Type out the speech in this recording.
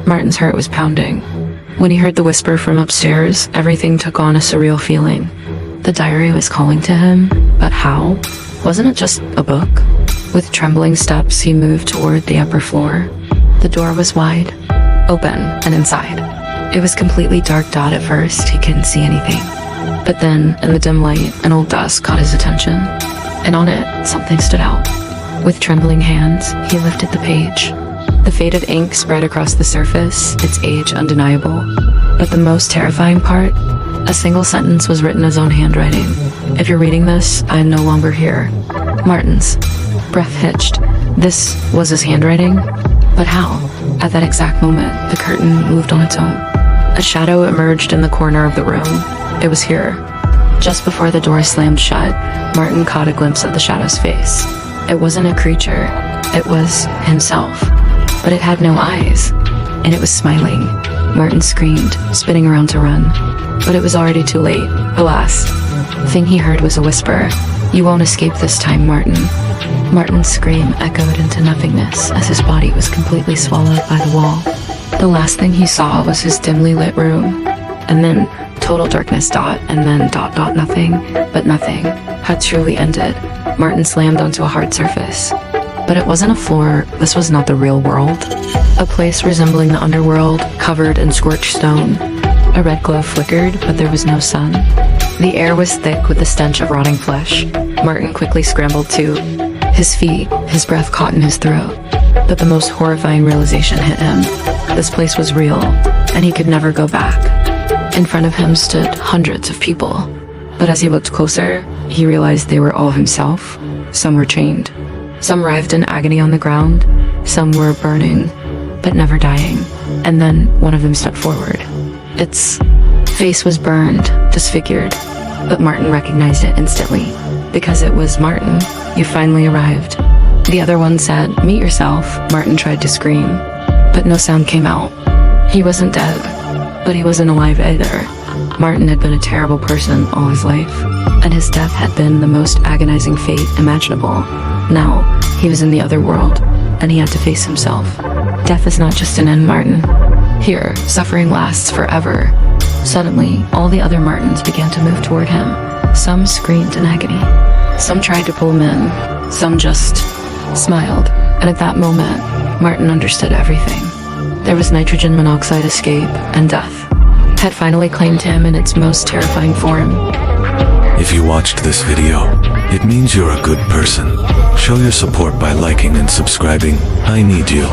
Martin's heart was pounding. When he heard the whisper from upstairs, everything took on a surreal feeling. The diary was calling to him, but how? Wasn't it just a book? With trembling steps, he moved toward the upper floor. The door was wide, open, and inside. It was completely dark at first. He couldn't see anything. But then, in the dim light, an old desk caught his attention, and on it, something stood out. With trembling hands, he lifted the page. The faded ink spread across the surface, its age undeniable. But the most terrifying part? A single sentence was written in his own handwriting. "If you're reading this, I am no longer here." Martin's breath hitched. This was his handwriting? But how? At that exact moment, the curtain moved on its own. A shadow emerged in the corner of the room. It was here. Just before the door slammed shut, Martin caught a glimpse of the shadow's face. It wasn't a creature. It was himself. But it had no eyes. And it was smiling. Martin screamed, spinning around to run. But it was already too late. Alas, the thing he heard was a whisper. "You won't escape this time, Martin." Martin's scream echoed into nothingness as his body was completely swallowed by the wall. The last thing he saw was his dimly lit room. And then total darkness and then nothing. But nothing had truly ended. Martin slammed onto a hard surface. But it wasn't a floor. This was not the real world. A place resembling the underworld, covered in scorched stone. A red glow flickered, but there was no sun. The air was thick with the stench of rotting flesh. Martin quickly scrambled to his feet, his breath caught in his throat. But the most horrifying realization hit him. This place was real, and he could never go back. In front of him stood hundreds of people. But as he looked closer, he realized they were all himself. Some were chained. Some writhed in agony on the ground. Some were burning, but never dying. And then one of them stepped forward. Its face was burned, disfigured, but Martin recognized it instantly. Because it was Martin. "You finally arrived." The other one said, "Meet yourself." Martin tried to scream, but no sound came out. He wasn't dead, but he wasn't alive either. Martin had been a terrible person all his life, and his death had been the most agonizing fate imaginable. Now, he was in the other world, and he had to face himself. Death is not just an end, Martin. Here, suffering lasts forever. Suddenly, all the other Martins began to move toward him. Some screamed in agony. Some tried to pull him in. Some just smiled. And at that moment, Martin understood everything. There was nitrogen monoxide escape, and death had finally claimed him in its most terrifying form. If you watched this video, it means you're a good person. Show your support by liking and subscribing. I need you.